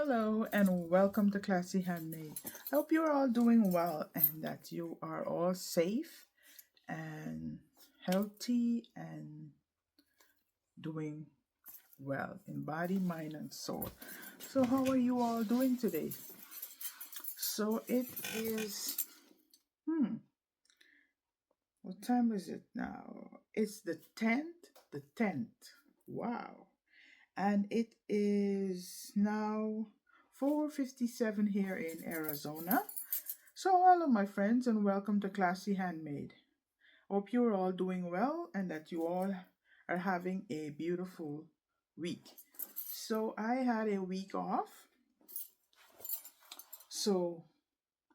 Hello and welcome to Classy Handmade. I hope you're all doing well and that you are all safe and healthy and doing well in body, mind, and soul. So, how are you all doing today? So, it is, what time is it now? It's the 10th. The 10th. Wow. And it is now 4:57 here in Arizona. So, hello, my friends, and welcome to Classy Handmade. Hope you're all doing well and that you all are having a beautiful week. So, I had a week off. So,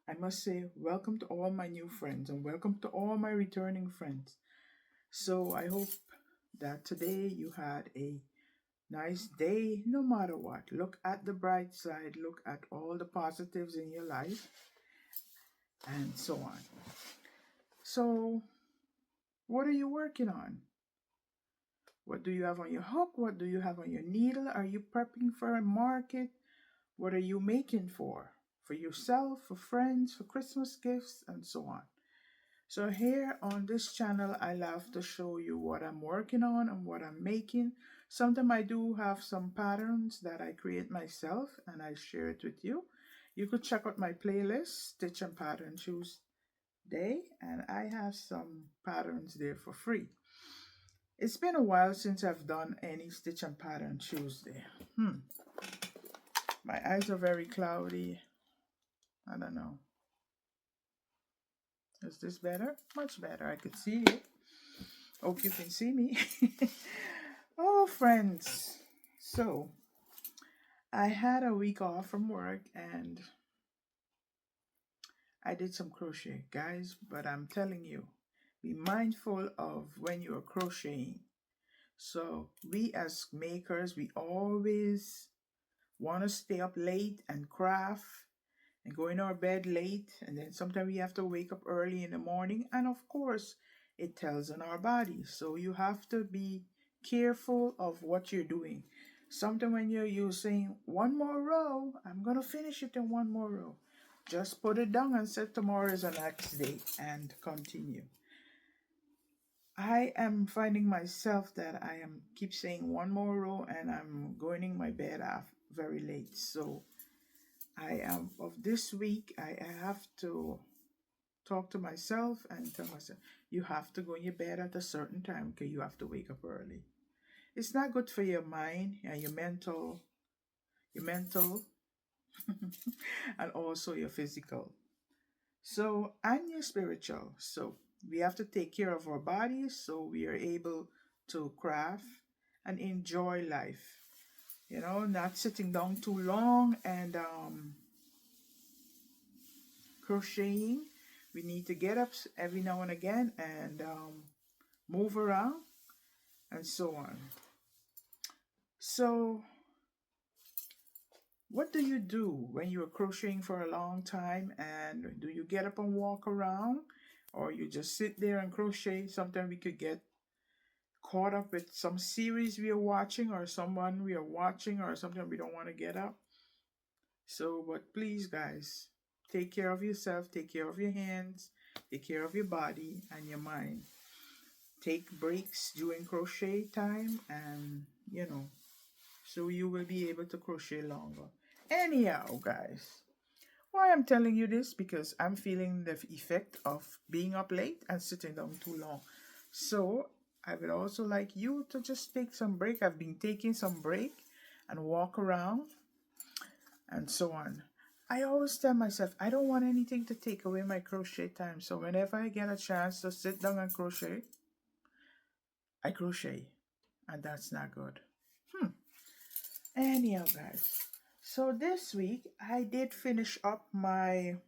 I must say, welcome to all my new friends and welcome to all my returning friends. So, I hope that today you had a nice day no matter what. Look at the bright side, look at all the positives in your life, and so on. So, what are you working on? What do you have on your hook? What do you have on your needle? Are you prepping for a market? What are you making for? For yourself, for friends, for Christmas gifts, and so on. So, here on this channel, I love to show you what I'm working on and what I'm making. Sometimes I do have some patterns that I create myself and I share it with you. You could check out my playlist, Stitch and Pattern Tuesday, and I have some patterns there for free. It's been a while since I've done any Stitch and Pattern Tuesday. My eyes are very cloudy. I don't know. Is this better? Much better. I could see it. Hope you can see me. Oh, friends. So, I had a week off from work and I did some crochet, guys. But I'm telling you, be mindful of when you're crocheting. So, we as makers, we always want to stay up late and craft and go in our bed late, and then sometimes we have to wake up early in the morning, and of course it tells on our body. So you have to be careful of what you're doing. Sometimes when you're using one more row, I'm gonna finish it in one more row, just put it down and set tomorrow is the next day and continue. I am finding myself that I am keep saying one more row and I'm going in my bed very late. So I am of this week, I have to talk to myself and tell myself, you have to go in your bed at a certain time because you have to wake up early. It's not good for your mind and your mental, and also your physical. So, and your spiritual. So, we have to take care of our bodies so we are able to craft and enjoy life. Not sitting down too long and crocheting. We need to get up every now and again and move around and so on. So, what do you do when you're crocheting for a long time? And do you get up and walk around, or you just sit there and crochet? Sometimes we could get caught up with some series we are watching, or someone we are watching, or something we don't want to get up. So, but please, guys, take care of yourself, take care of your hands, take care of your body and your mind. Take breaks during crochet time, and so you will be able to crochet longer. Anyhow, guys, why I'm telling you this, because I'm feeling the effect of being up late and sitting down too long. So I would also like you to just take some break. I've been taking some break and walk around and so on. I always tell myself I don't want anything to take away my crochet time. So whenever I get a chance to sit down and crochet, I crochet. And that's not good. Anyhow, guys. So this week I did finish up my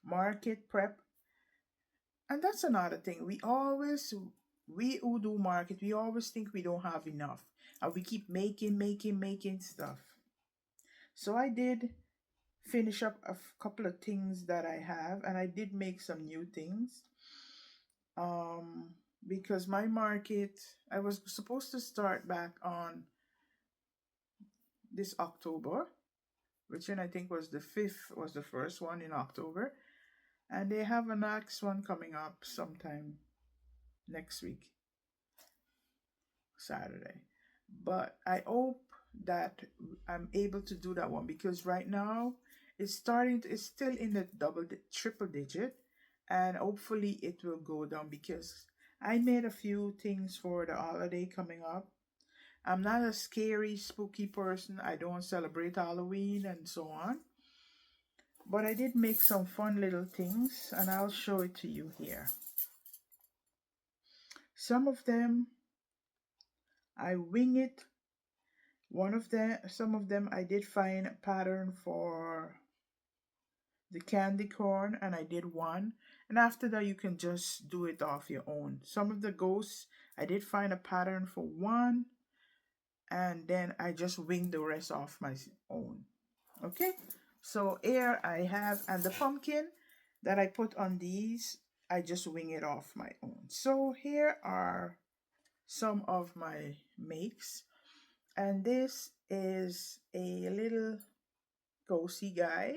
market prep. And that's another thing. We who do market, we always think we don't have enough. And we keep making stuff. So I did finish up a couple of things that I have, and I did make some new things. Because my market, I was supposed to start back on this October, which I think was the 5th, was the first one in October. And they have a next one coming up sometime next week, Saturday. But I hope that I'm able to do that one, because right now it's still in the triple digit, and hopefully it will go down, because I made a few things for the holiday coming up. I'm not a scary, spooky person. I don't celebrate Halloween and so on. But I did make some fun little things, and I'll show it to you here. Some of them I wing it. Some of them I did find a pattern for the candy corn, and I did one. And after that, you can just do it off your own. Some of the ghosts, I did find a pattern for one, and then I just wing the rest off my own. Okay, so here I have, and the pumpkin that I put on these, I just wing it off my own. So here are some of my makes, and this is a little ghosty guy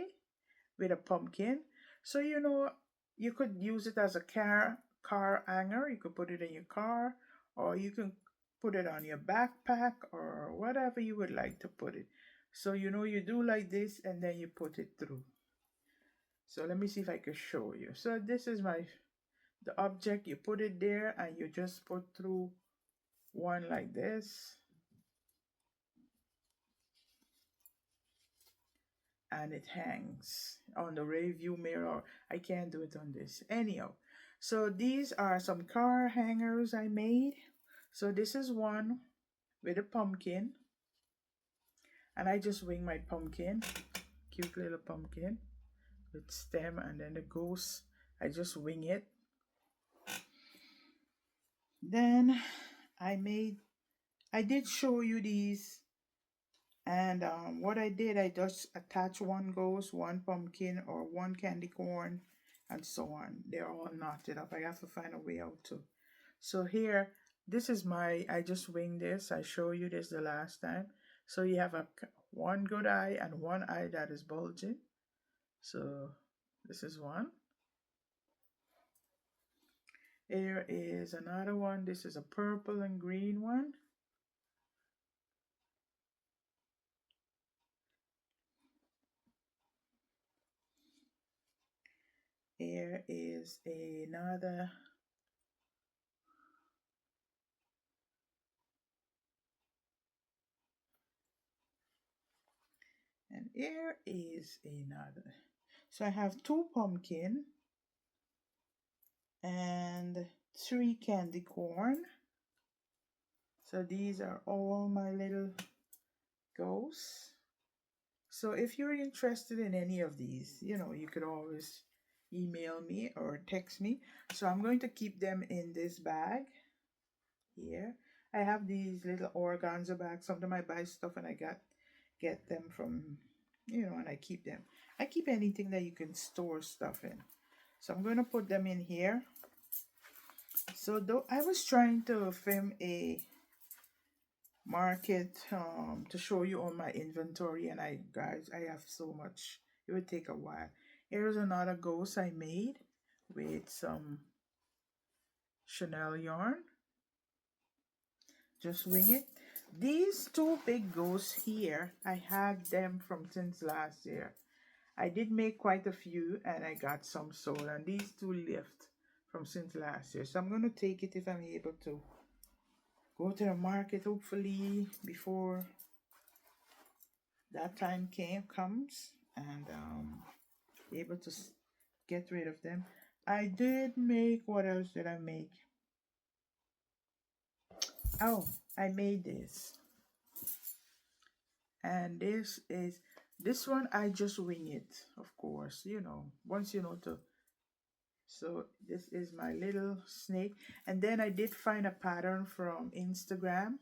with a pumpkin. So you could use it as a car hanger. You could put it in your car, or you can put it on your backpack, or whatever you would like to put it. So you do like this, and then you put it through. So let me see if I can show you. So this is the object. You put it there, and you just put through one like this, and it hangs on the rear view mirror. I can't do it on this. Anyhow, so these are some car hangers I made. So this is one with a pumpkin, and I just wing my pumpkin. Cute little pumpkin with stem, and then the ghost, I just wing it. Then I did show you these, and what I did, I just attach one ghost, one pumpkin, or one candy corn, and so on. They're all knotted up. I have to find a way out too. So here, this is I just winged this. I show you this the last time. So you have one good eye and one eye that is bulging. So this is one. Here is another one. This is a purple and green one. Here is another. And here is another. So I have 2 pumpkin and 3 candy corn. So these are all my little ghosts. So if you're interested in any of these, you could always email me or text me. So I'm going to keep them in this bag here. I have these little organza bags. Sometimes I buy stuff and I get them from, and I keep them. I keep anything that you can store stuff in. So I'm going to put them in here. So though I was trying to film a market to show you all my inventory, and I have so much, it would take a while. Here's another ghost I made with some Chanel yarn. Just wing it. These 2 big ghosts here, I had them from since last year. I did make quite a few, and I got some sold, and these 2 left from since last year. So I'm going to take it if I'm able to go to the market, hopefully before that time comes, and able to get rid of them. I did make, what else did I make? Oh, I made this. And this one I just wing it, of course, once to. So this is my little snake. And then I did find a pattern from Instagram,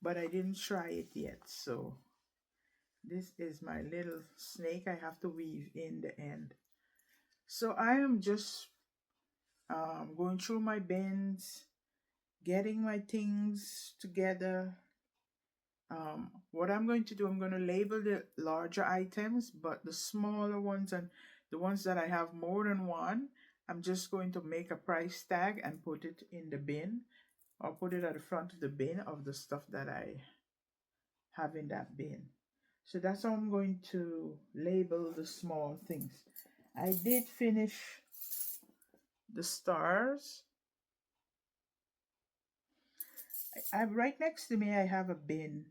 but I didn't try it yet. So this is my little snake I have to weave in the end. So I am just going through my bins, getting my things together, what I'm going to do, I'm going to label the larger items, but the smaller ones and the ones that I have more than one, I'm just going to make a price tag and put it in the bin, or put it at the front of the bin of the stuff that I have in that bin. So that's how I'm going to label the small things. I did finish the stars. I right next to me I have a bin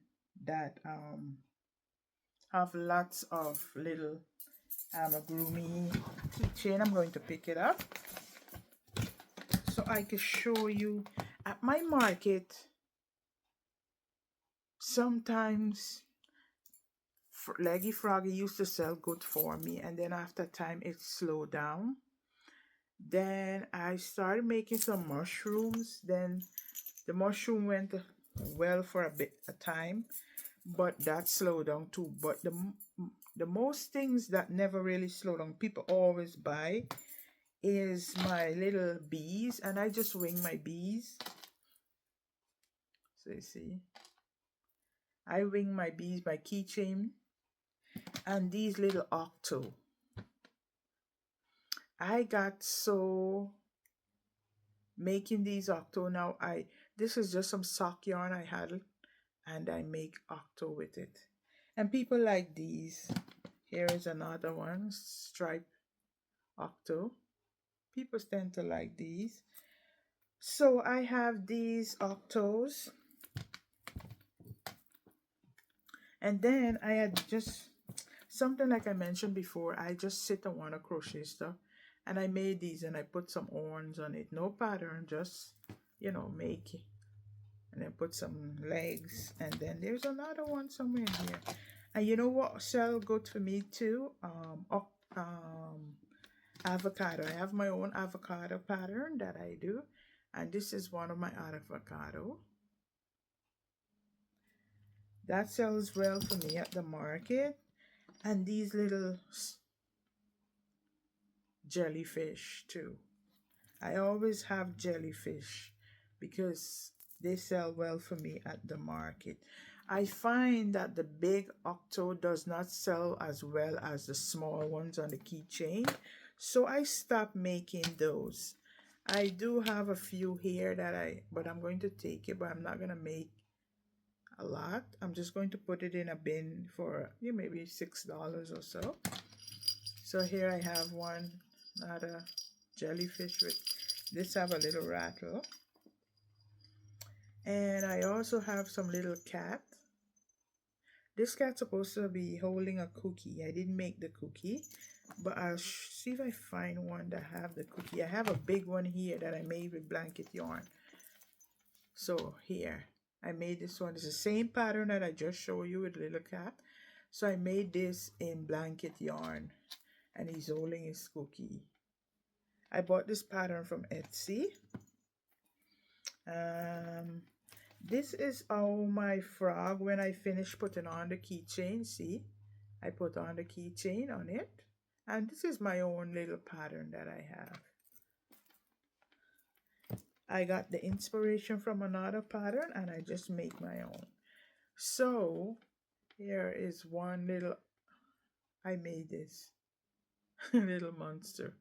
that have lots of little amigurumi keychain. I'm going to pick it up so I can show you. At my market, sometimes Leggy Froggy used to sell good for me, and then after time it slowed down. Then I started making some mushrooms. Then the mushroom went well for a time, but that slowed down too. But the most things that never really slow down, people always buy, is my little bees, and I just wing my bees. So you see, I wing my bees, my keychain, and these little octo. I got so making these octo now. This is just some sock yarn I had, and I make octo with it, and people like these. Here is another one, stripe octo. People tend to like these. So I have these octos, and then I had just something like I mentioned before. I just sit and want to crochet stuff, and I made these, and I put some horns on it. No pattern, just, you know, make it. And then put some legs, and then there's another one somewhere here. And you know what sell good for me too? Avocado. I have my own avocado pattern that I do, and this is one of my avocado that sells well for me at the market. And these little jellyfish too. I always have jellyfish because they sell well for me at the market. I find that the big octo does not sell as well as the small ones on the keychain, so I stopped making those. I do have a few here but I'm going to take it, but I'm not going to make a lot. I'm just going to put it in a bin for maybe $6 or so. So here I have one, not a jellyfish with this, have a little rattle. And I also have some little cat. This cat's supposed to be holding a cookie. I didn't make the cookie, but I'll see if I find one that have the cookie. I have a big one here that I made with blanket yarn. So here, I made this one. It's the same pattern that I just showed you with little cat. So I made this in blanket yarn, and he's holding his cookie. I bought this pattern from Etsy. This is all my frog when I finish putting on the keychain. See, I put on the keychain on it, and this is my own little pattern that I have. I got the inspiration from another pattern, and I just make my own. So here is one little, I made this little monster.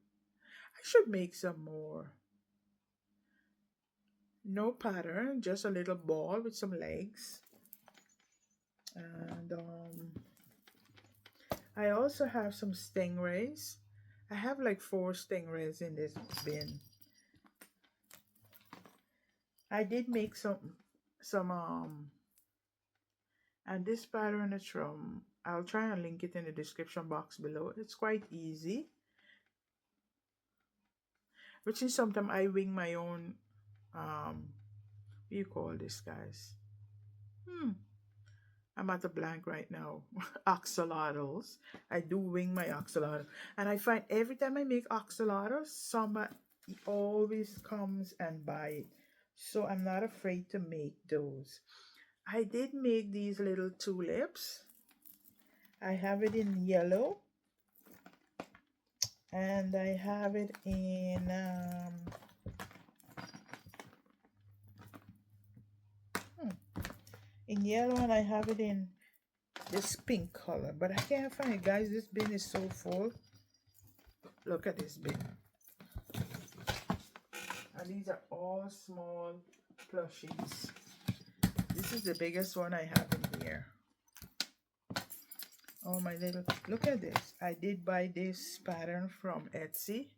I should make some more. No pattern, just a little ball with some legs. And I also have some stingrays. I have like 4 stingrays in this bin. I did make some and this pattern is from, I'll try and link it in the description box below. It's quite easy, which is sometimes I wing my own what do you call this, guys? I'm at a blank right now. Axolotls. I do wing my axolotl, and I find every time I make axolotls, somebody always comes and buy it. So I'm not afraid to make those. I did make these little tulips. I have it in yellow, and I have it in in yellow, and I have it in this pink color, but I can't find it, guys. This bin is so full. Look at this bin. And these are all small plushies. This is the biggest one I have in here. Oh, my little, look at this. I did buy this pattern from Etsy.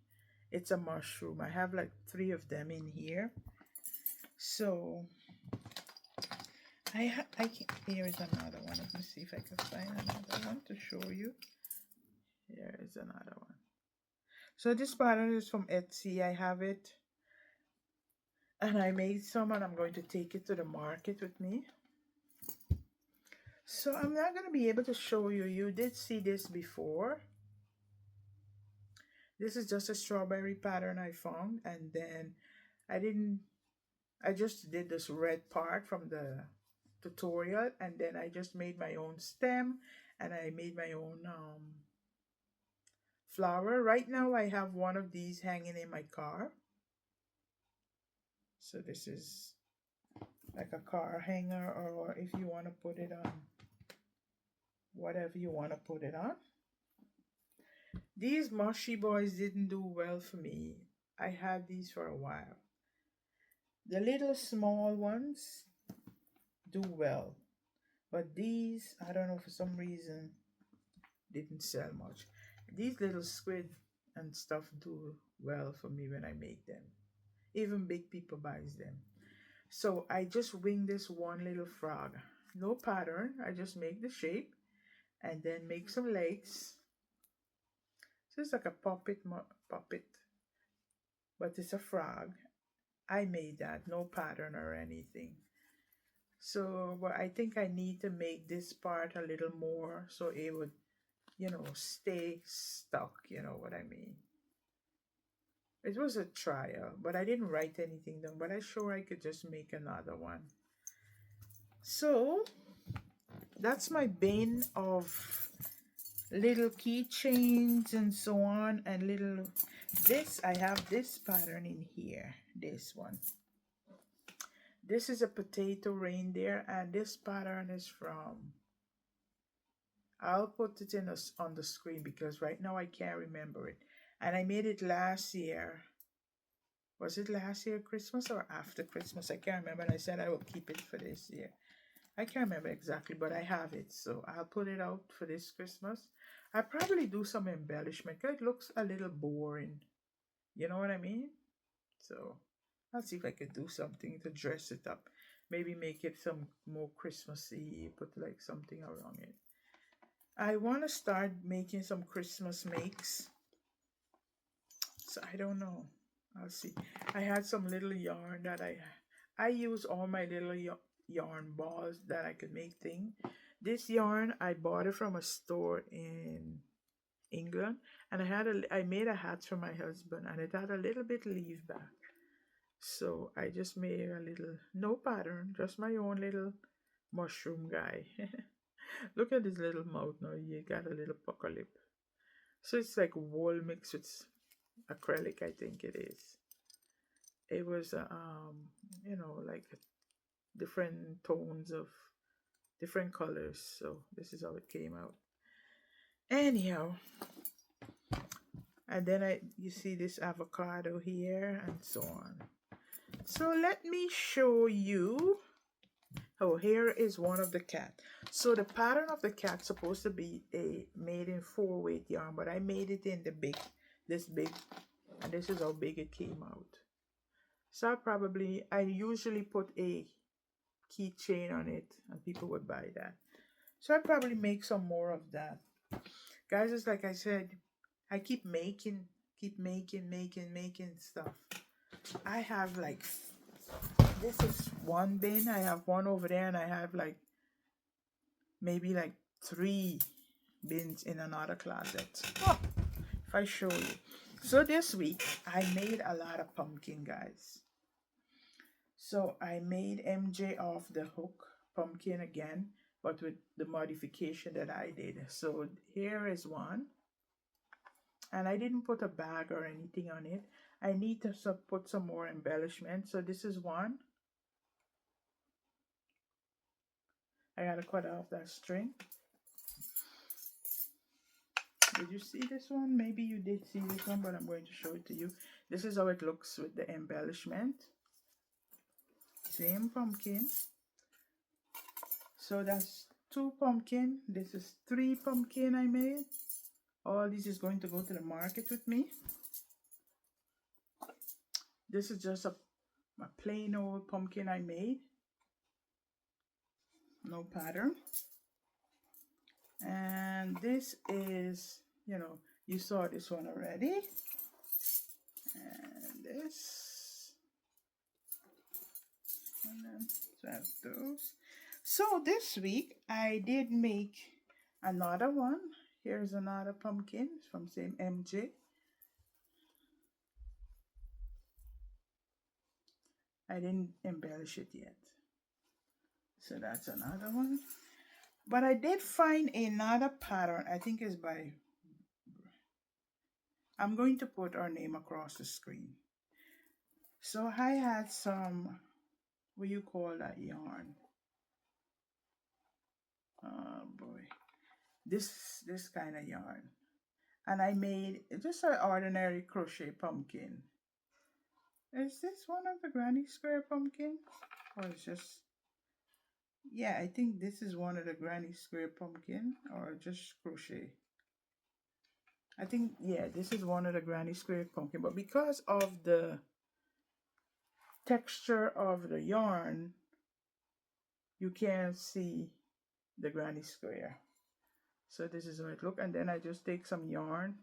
It's a mushroom. I have like 3 of them in here. So I can, here is another one. Let me see if I can find another one to show you. Here is another one. So this pattern is from Etsy. I have it, and I made some, and I'm going to take it to the market with me. So I'm not going to be able to show you. You did see this before. This is just a strawberry pattern I found, and then I just did this red part from the tutorial, and then I just made my own stem, and I made my own flower. Right now I have one of these hanging in my car. So this is like a car hanger, or if you want to put it on whatever you want to put it on. These mushy boys didn't do well for me. I had these for a while. The little small ones do well, but these, I don't know, for some reason didn't sell much. These little squid and stuff do well for me when I make them. Even big people buys them. So I just wing this one little frog. No pattern. I just make the shape and then make some legs. So it's like a puppet, but it's a frog. I made that, no pattern or anything. So, but I think I need to make this part a little more so it would, you know, stay stuck, you know what I mean. It was a trial, but I didn't write anything down, but I'm sure I could just make another one. So that's my bin of little keychains and so on, and little, this, I have this pattern in here, this one. This is a potato reindeer, and this pattern is from, I'll put it in on the screen because right now I can't remember it. And I made it last year. Was it last year Christmas or after Christmas? I can't remember. And I said I will keep it for this year. I can't remember exactly, but I have it. So I'll put it out for this Christmas. I'll probably do some embellishment. It looks a little boring. You know what I mean? So I'll see if I could do something to dress it up. Maybe make it some more Christmassy. Put like something around it. I want to start making some Christmas makes. So I don't know. I'll see. I had some little yarn that I use all my little yarn balls that I could make things. This yarn, I bought it from a store in England, and I made a hat for my husband, and it had a little bit leaf back. So I just made a little, no pattern, just my own little mushroom guy. Look at his little mouth now. He got a little pucker lip. So it's like wool mixed with acrylic, I think it is. It was you know, like different tones of different colors. So this is how it came out. Anyhow, and then you see this avocado here and so on. So let me show you. Oh, here is one of the cat. So the pattern of the cat's supposed to be made in 4-weight yarn, but I made it in this big, and this is how big it came out. So I usually put a keychain on it, and people would buy that. So I probably make some more of that. Guys, it's like I said, I keep making stuff. I have like, this is one bin. I have one over there, and I have like maybe like 3 bins in another closet. Oh, if I show you. So this week I made a lot of pumpkin, guys. So I made MJ off the hook pumpkin again, but with the modification that I did. So here is one, and I didn't put a bag or anything on it. I need to put some more embellishment. So this is one. I gotta cut off that string. Did you see this one? Maybe you did see this one, but I'm going to show it to you. This is how it looks with the embellishment. Same pumpkin. So that's 2 pumpkin. This is 3 pumpkin I made. All this is going to go to the market with me. This is just a plain old pumpkin I made. No pattern. And this is, you know, you saw this one already. And this. And then that's those. So this week I did make another one. Here's another pumpkin from same MJ. I didn't embellish it yet. So that's another one. But I did find another pattern. I think it's by... I'm going to put our name across the screen. So I had some... What do you call that yarn? Oh boy. This kind of yarn. And I made just an ordinary crochet pumpkin. Is this one of the granny square pumpkins? Or it's just... Yeah, I think this is one of the granny square pumpkin, or just crochet. I think, yeah, this is one of the granny square pumpkin, but because of the texture of the yarn, you can't see the granny square. So this is how it looks, and then I just take some yarn.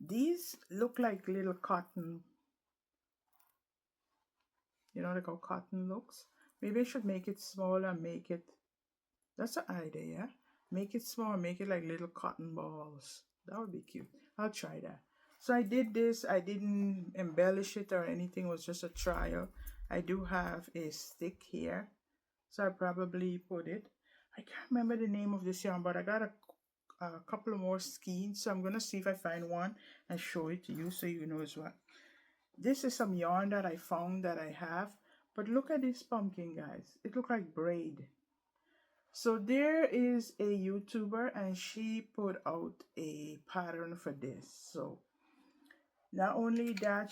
These look like little cotton. You know, like how cotton looks. Maybe I should make it smaller and make it... That's an idea, yeah? Make it small, make it like little cotton balls. That would be cute. I'll try that. So I did this. I didn't embellish it or anything. It was just a trial. I do have a stick here. So I probably put it. I can't remember the name of this yarn, but I got a couple of more skeins. So I'm going to see if I find one and show it to you so you know as well. This is some yarn that I found that I have. But look at this pumpkin, guys. It looks like braid. So there is a YouTuber and she put out a pattern for this. So not only that,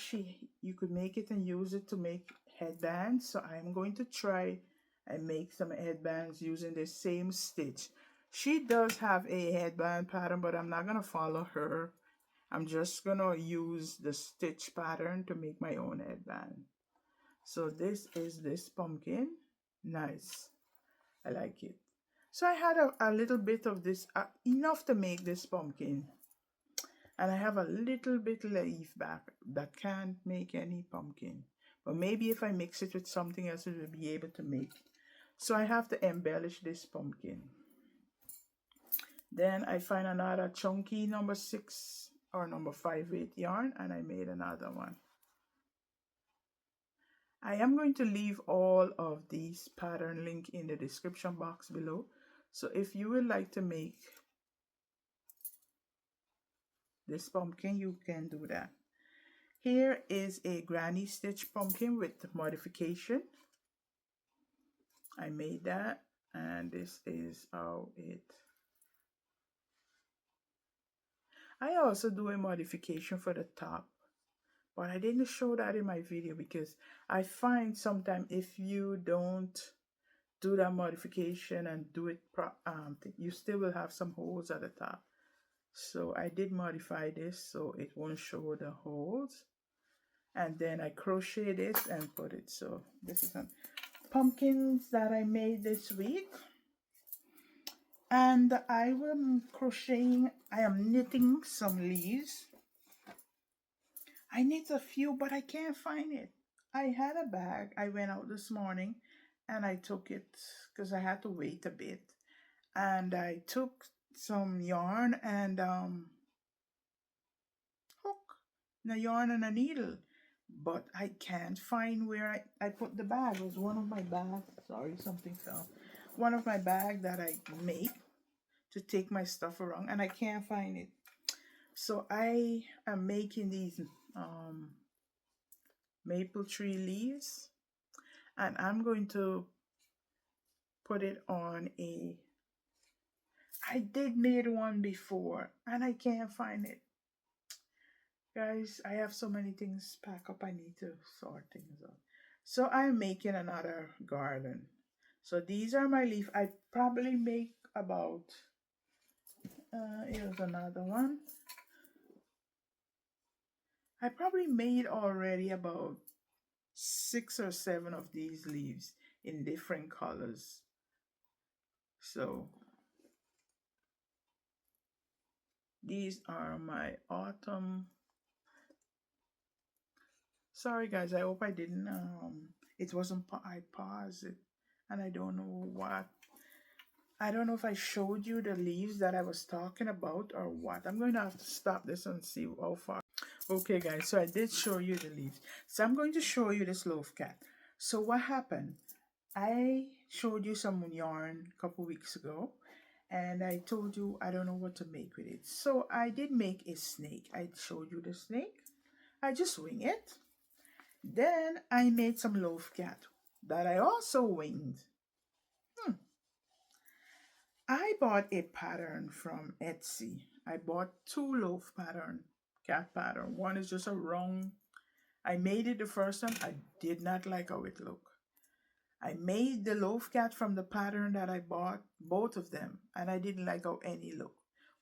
you could make it and use it to make headbands. So I'm going to try and make some headbands using the same stitch. She does have a headband pattern, but I'm not going to follow her. I'm just going to use the stitch pattern to make my own headband. So this is this pumpkin. Nice. I like it. So I had a little bit of this, enough to make this pumpkin. And I have a little bit leaf back that can't make any pumpkin. But maybe if I mix it with something else, it will be able to make. So I have to embellish this pumpkin. Then I find another chunky number 6 or number 5/8 yarn, and I made another one. I am going to leave all of these pattern link in the description box below. So if you would like to make this pumpkin, you can do that. Here is a granny stitch pumpkin with modification. I made that, and this is how it... I also do a modification for the top, but I didn't show that in my video because I find sometimes if you don't do that modification and do it you still will have some holes at the top. So I did modify this so it won't show the holes, and then I crochet this and put it. So this is some pumpkins that I made this week. And I am crocheting, I am knitting some leaves. I knit a few, but I can't find it. I had a bag. I went out this morning and I took it because I had to wait a bit. And I took some yarn and hook, the yarn and a needle. But I can't find where I put the bag. It was one of my bags. Sorry, something fell. One of my bags that I make to take my stuff around, and I can't find it. So I am making these maple tree leaves, and I'm going to put it on a, I did made one before and I can't find it. Guys, I have so many things pack up. I need to sort things out. So I'm making another garland. So these are my leaf. I probably make about, here's another one. I probably made already about 6 or 7 of these leaves in different colors. So these are my autumn. Sorry guys, I hope I didn't it wasn't, I paused it and I don't know what. I don't know if I showed you the leaves that I was talking about or what. I'm going to have to stop this and see how far. Okay guys, so I did show you the leaves. So I'm going to show you this loaf cat. So what happened? I showed you some yarn a couple weeks ago and I told you I don't know what to make with it. So I did make a snake. I showed you the snake. I just wing it. Then I made some loaf cat that I also winged. I bought a pattern from Etsy. I bought 2 loaf pattern, cat pattern. One is just a round. I made it the first time. I did not like how it looked. I made the loaf cat from the pattern that I bought, both of them, and I didn't like how any look.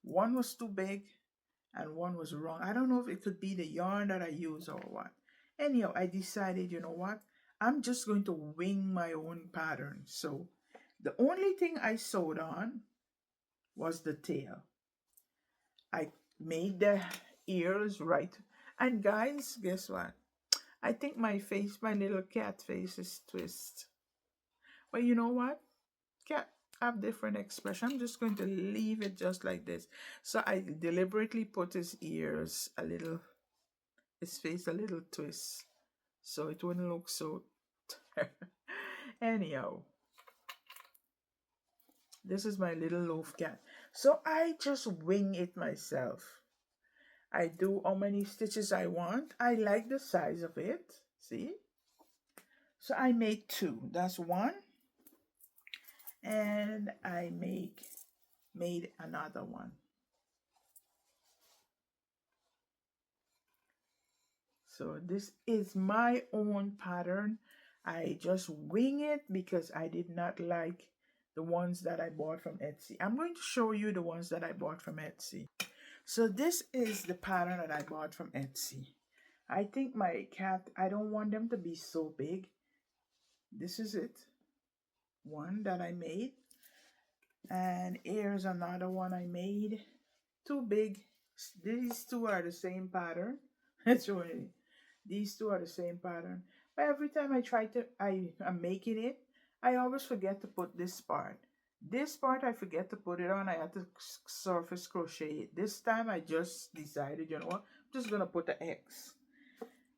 One was too big and one was wrong. I don't know if it could be the yarn that I use or what. Anyhow, I decided, you know what? I'm just going to wing my own pattern. So the only thing I sewed on was the tail. I made the ears right. And guys, guess what? I think my face, my little cat face is twist. But you know what? Cat have different expression. I'm just going to leave it just like this. So I deliberately put his ears a little, his face a little twist. So it wouldn't look so anyhow. This is my little loaf cat. So I just wing it myself. I do how many stitches I want. I like the size of it. See? So I made 2. That's 1. And I made another one. So this is my own pattern. I just wing it because I did not like the ones that I bought from Etsy. I'm going to show you the ones that I bought from Etsy. So this is the pattern that I bought from Etsy. I think my cat, I don't want them to be so big. This is it. One that I made. And here's another one I made. Too big. These 2 are the same pattern. It's really, these 2 are the same pattern. But every time I try to, I'm making it, I always forget to put this part. This part I forget to put it on. I have to surface crochet it. This time I just decided, you know what, I'm just going to put the X.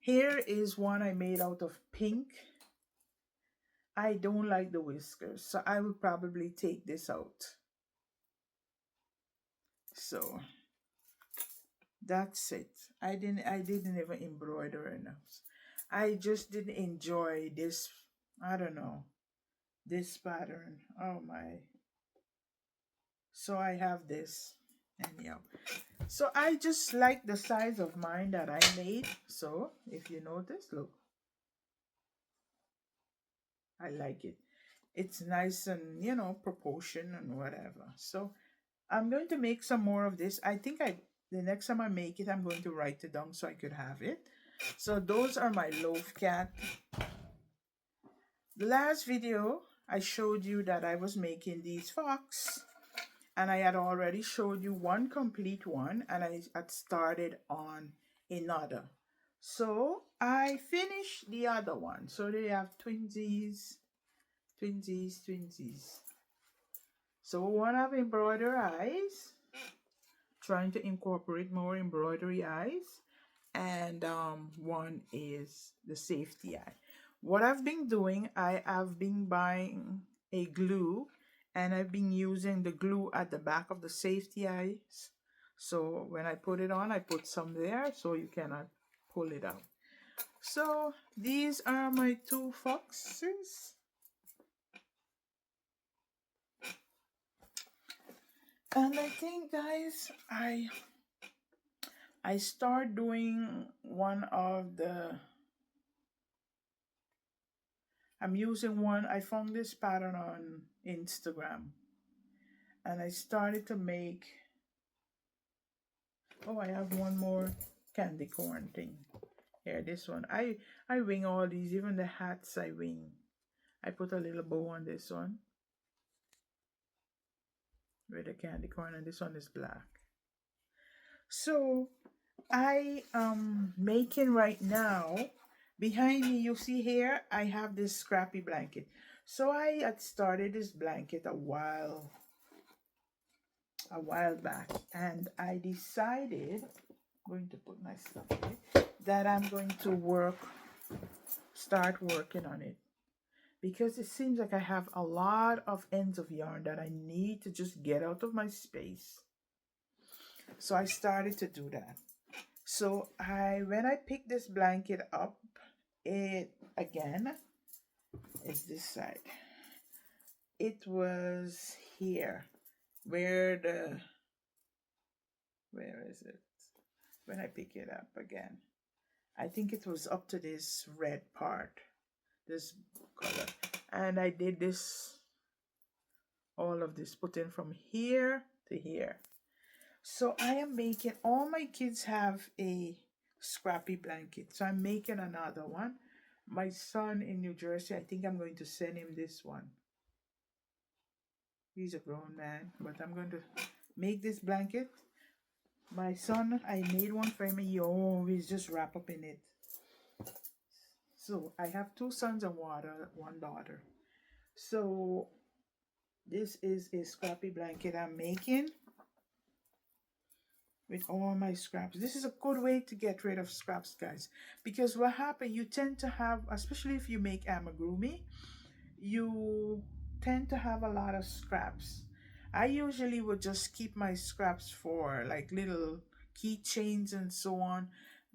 Here is one I made out of pink. I don't like the whiskers, so I will probably take this out. So that's it. I didn't even embroider enough. I just didn't enjoy this, I don't know, this pattern. Oh my. So I have this. Anyhow. So I just like the size of mine that I made. So if you notice, look. I like it. It's nice and, you know, proportion and whatever. So I'm going to make some more of this. I think the next time I make it, I'm going to write it down so I could have it. So those are my loaf cat. The last video, I showed you that I was making these fox. And I had already showed you one complete one. And I had started on another. So I finished the other one. So they have twinsies, twinsies, twinsies. So one have embroidery eyes, trying to incorporate more embroidery eyes, and one is the safety eye. What I've been doing, I have been buying a glue, and I've been using the glue at the back of the safety eyes. So when I put it on, I put some there so you cannot pull it out. So these are my 2 foxes. And I think, guys, I start doing one of the, I'm using one, I found this pattern on Instagram, and I started to make, oh, I have one more candy corn thing. Here, this one. I wing all these, even the hats I wing. I put a little bow on this one with the candy corn, and this one is black. So I am making right now. Behind me, you see here, I have this scrappy blanket. So I had started this blanket a while back, and I decided, I'm going to put my stuff here, that I'm going to start working on it, because it seems like I have a lot of ends of yarn that I need to just get out of my space. So I started to do that. So when I picked this blanket up, it again is this side. It was here where is it? When I pick it up again, I think it was up to this red part, this color, and I did this, all of this, put in from here to here. So I am making, all my kids have a scrappy blanket, so I'm making another one. My son in New Jersey, I think I'm going to send him this one. He's a grown man, but I'm going to make this blanket. My son, I made one for him. He always just wrap up in it. So I have 2 sons and one daughter. So this is a scrappy blanket I'm making with all my scraps. This is a good way to get rid of scraps, guys, because what happens, you tend to have, especially if you make amigurumi, you tend to have a lot of scraps. I usually would just keep my scraps for like little keychains and so on,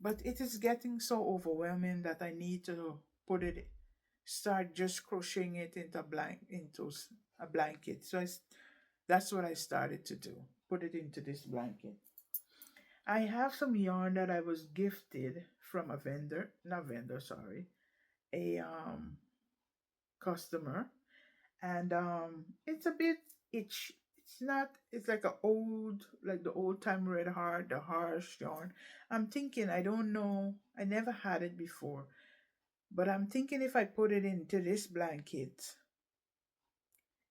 but it is getting so overwhelming that I need to start just crocheting it into a blanket. So that's what I started to do. Put it into this blanket. I have some yarn that I was gifted from a vendor, not vendor, sorry, a customer, and it's a bit itch. It's not. It's like like the old time red heart, the harsh yarn. I'm thinking, I don't know. I never had it before, but I'm thinking if I put it into this blanket,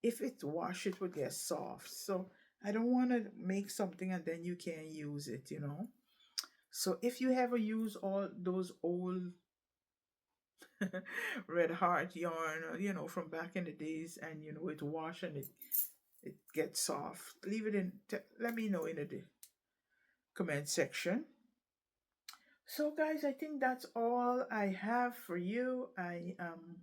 if it wash, it would get soft. So I don't want to make something and then you can't use it, you know. So if you ever use all those old red heart yarn, you know, from back in the days, and you know it wash and it gets soft, leave it in. Let me know in the comment section. So guys, I think that's all I have for you. I am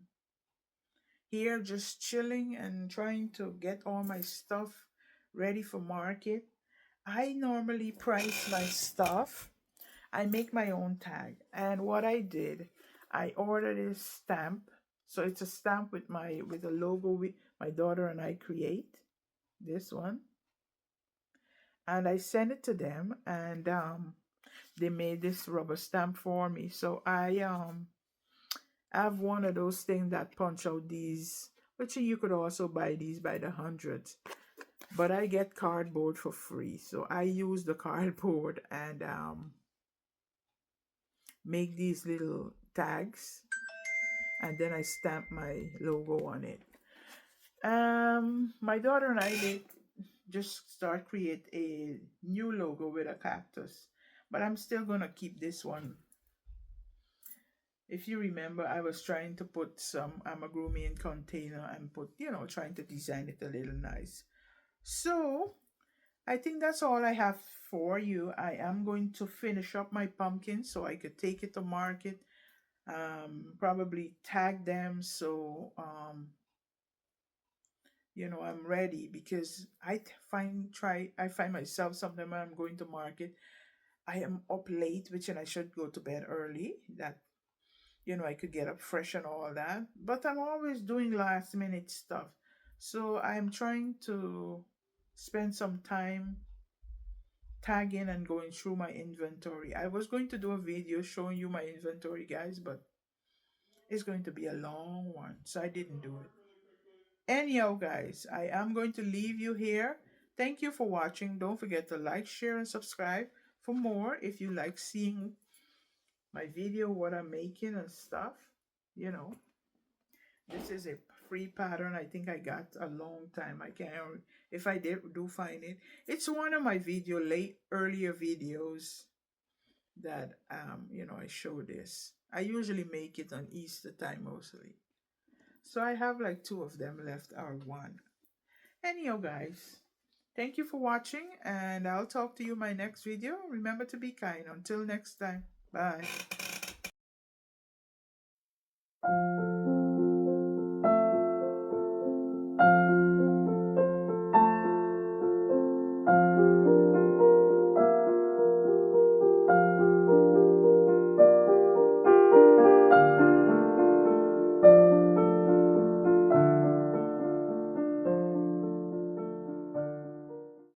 here just chilling and trying to get all my stuff ready for market. I normally price my stuff. I make my own tag, and what I did, I ordered a stamp. So it's a stamp with a logo my daughter and I create, this one, and I sent it to them, and they made this rubber stamp for me. So I have one of those things that punch out these, which you could also buy these by the hundreds, but I get cardboard for free, so I use the cardboard and make these little tags, and then I stamp my logo on it. My daughter and I did just start create a new logo with a cactus, but I'm still gonna keep this one. If you remember, I was trying to put some amigurumi in container and put, you know, trying to design it a little nice. So I think that's all I have for you. I am going to finish up my pumpkins so I could take it to market, probably tag them, so you know, I'm ready, because I find myself sometimes when I'm going to market, I am up late, which, and I should go to bed early, that you know I could get up fresh and all that, but I'm always doing last minute stuff. So I'm trying to spend some time tagging and going through my inventory. I was going to do a video showing you my inventory, guys, but it's going to be a long one, so I didn't do it. Anyhow, guys, I am going to leave you here. Thank you for watching. Don't forget to like, share, and subscribe for more if you like seeing my video, what I'm making and stuff. You know, this is a free pattern I think I got a long time. I can't, if I do find it. It's one of my earlier videos that, I show this. I usually make it on Easter time mostly. So I have like 2 of them left, or 1. Anyhow, guys, thank you for watching, and I'll talk to you in my next video. Remember to be kind. Until next time. Bye.